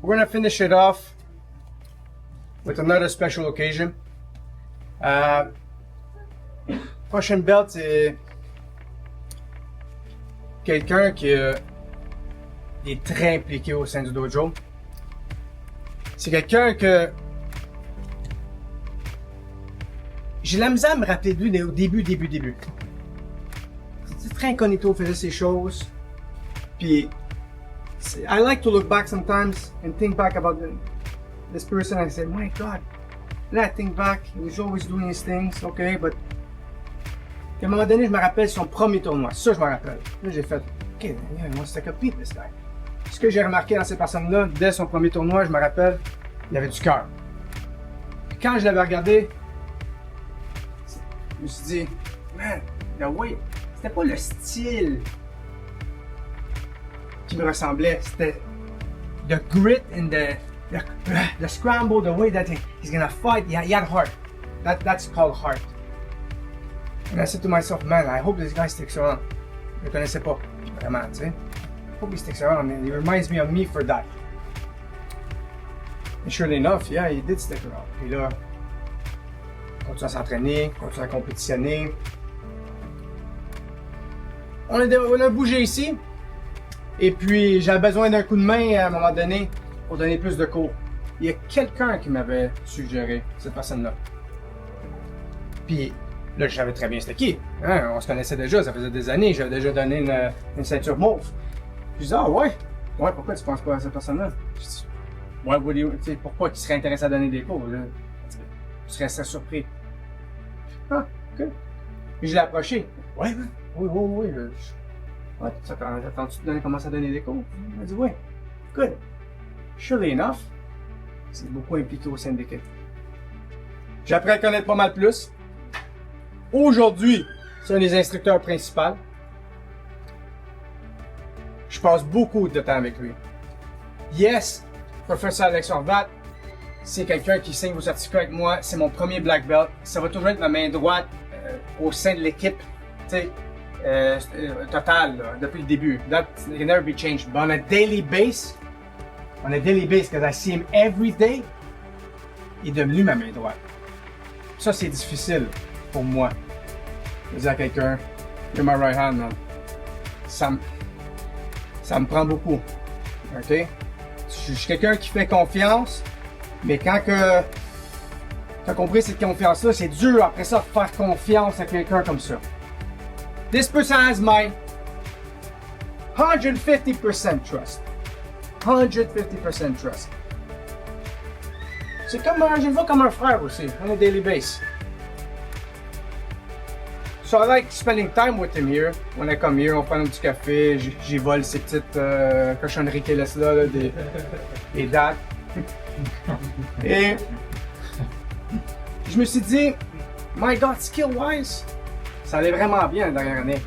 we're gonna finish it off with another special occasion. Prochaine belt, c'est quelqu'un qui est très impliqué au sein du dojo. C'est quelqu'un que j'ai la misère à me rappeler de lui au début. C'est très incognito, faisait ces choses. Puis, I like to look back sometimes and think back about this person and I say, my God. Là, I think back, he was always doing his things, okay, but à un moment donné, je me rappelle son premier tournoi. Ça, je me rappelle. Là, j'ai fait, OK, I wants to compete this guy. Ce que j'ai remarqué dans ces personnes-là, dès son premier tournoi, je me rappelle, il avait du cœur. Quand je l'avais regardé, je me suis dit, man, way, c'était pas le style qui me ressemblait, c'était the grit and the scramble, the way that he's gonna fight. He had heart. That's called heart. And I said to myself, man, I hope this guy sticks around. Je le connaissais pas, vraiment, tu sais. I hope he sticks around, and he reminds me of me for that. And surely enough, yeah, he did stick around. Et là, continue à s'entraîner, continue à compétitionner. On a bougé ici. Et puis, j'avais besoin d'un coup de main à un moment donné pour donner plus de cours. Il y a quelqu'un qui m'avait suggéré cette personne-là. Puis, là, je savais très bien c'était qui. Hein? On se connaissait déjà, ça faisait des années. J'avais déjà donné une ceinture mauve. Je dis, ah ouais? Ouais, pourquoi tu penses pas à cette personne-là? Je dis, ouais, pourquoi tu serais intéressé à donner des cours? Là? Tu serais assez surpris. Ah, ok. Puis je l'ai approché. Ouais, oui. Ouais, t'attends-tu de commencer à donner des cours? Il m'a dit, ouais. Good. Surely enough, c'est beaucoup impliqué au sein de l'équipe. J'ai appris à le connaître pas mal plus. Aujourd'hui, c'est un des instructeurs principaux. Je passe beaucoup de temps avec lui. Yes, professeur Alex Horvat, c'est quelqu'un qui signe vos certificats avec moi. C'est mon premier black belt. Ça va toujours être ma main droite au sein de l'équipe. Tu sais, total, là, depuis le début. That can never be changed. But on a daily base, because I see him every day, il est devenu ma main droite. Ça, c'est difficile pour moi. Je dis à quelqu'un, you're my right hand, man. Ça me prend beaucoup. OK? Je suis quelqu'un qui fait confiance, mais quand t'as compris cette confiance-là, c'est dur après ça de faire confiance à quelqu'un comme ça. This person has my 150% trust. 150% trust. C'est comme je le vois comme un frère aussi, on a daily base. So I like spending time with him here. When I come here, on prend un petit café, j'y vole ces petites cochonneries qu'il laisse là, des dates. Et je me suis dit, my God, skill-wise, ça allait vraiment bien la dernière année.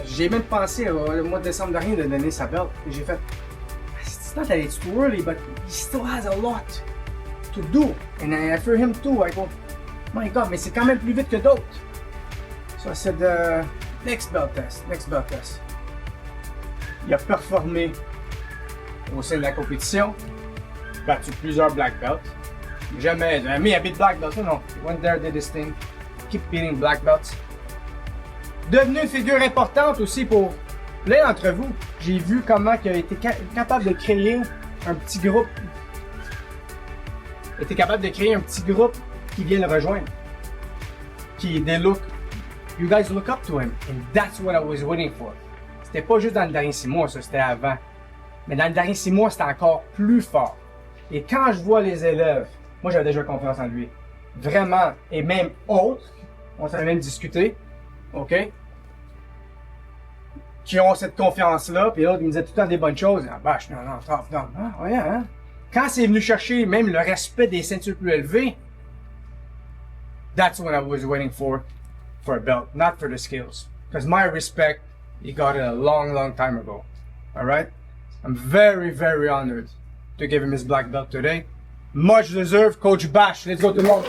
J'ai même pensé au mois de décembre dernier de donner sa belt. Et j'ai fait, it's not that it's too early, but he still has a lot to do. And for him too, I go, my God, mais c'est quand même plus vite que d'autres. So I said, next belt test. Il a performé au sein de la compétition, battu plusieurs black belts. Jamais, me, I beat black belts, non. He went there, did his thing. Keep beating black belts. Devenu une figure importante aussi pour l'un d'entre vous. J'ai vu comment il a été capable de créer un petit groupe. Il a été capable de créer un petit groupe qui vient le rejoindre. You guys look up to him. And that's what I was waiting for. C'était pas juste dans le dernier 6 mois, ça, c'était avant. Mais dans le dernier 6 mois, c'était encore plus fort. Et quand je vois les élèves, moi j'avais déjà confiance en lui. Vraiment, et même autres, on s'en a même discuté, ok? Qui ont cette confiance-là, puis l'autre, il me disait tout le temps des bonnes choses. Ah, bâche, non, stop, non. Ah, ouais, hein? Quand c'est venu chercher même le respect des ceintures plus élevées, that's what I was waiting for a belt, not for the skills. Because my respect, he got it a long time ago. Alright? I'm very, very honored to give him his black belt today. Much deserved, Coach Bash. Let's go to the long.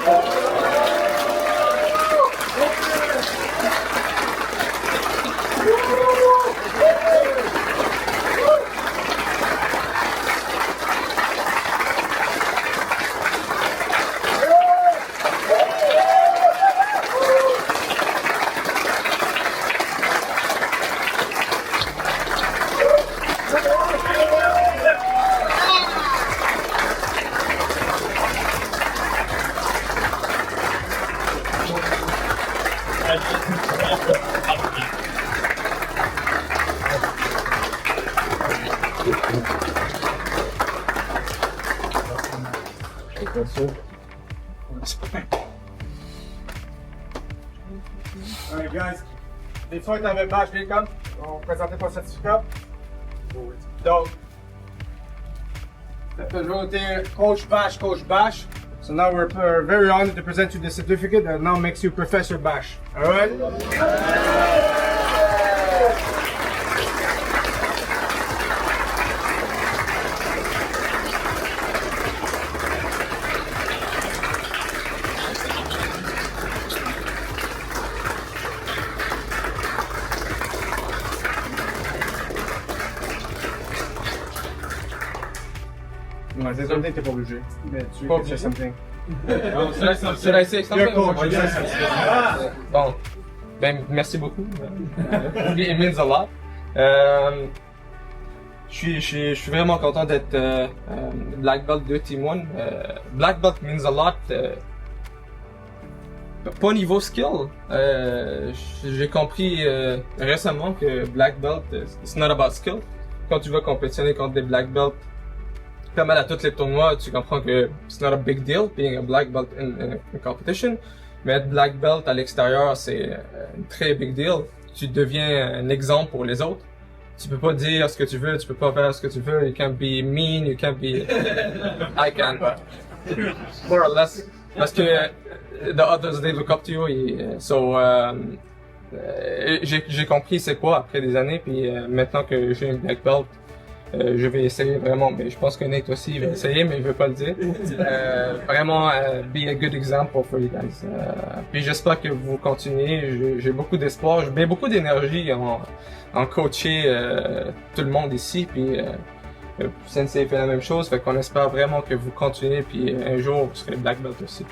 Alright guys, les fois que t'avais bâche, viens comme, on présentait ton certificat. Donc, t'as toujours été coach bash. So now we're very honored to present you the certificate that now makes you Professor Bash. Alright? Ouais, c'est something, t'es pas obligé. Mais tu peux dire something. Should I say something? You're coach, yes. Bon, ben merci beaucoup. It means a lot. Je suis vraiment content d'être Black Belt de Team One. Black Belt means a lot. Pas niveau skill. J'ai compris récemment que Black Belt, it's not about skill. Quand tu vas compétitionner contre des Black Belt, pas mal à tous les tournois, tu comprends que it's not a big deal being a black belt in a competition, mais être black belt à l'extérieur, c'est un très big deal. Tu deviens un exemple pour les autres. Tu peux pas dire ce que tu veux, tu peux pas faire ce que tu veux. You can't be mean, you can't be. I can, more or less, parce que the others they look up to you. J'ai compris c'est quoi après des années, puis maintenant que j'ai une black belt. Je vais essayer vraiment, mais je pense que Nate aussi va essayer, mais il veut pas le dire. Vraiment, be a good example for you guys. Puis j'espère que vous continuez. J'ai beaucoup d'espoir, je mets beaucoup d'énergie en coacher tout le monde ici. Puis Sensei fait la même chose, fait qu'on espère vraiment que vous continuez. Puis un jour vous serez black belt aussi.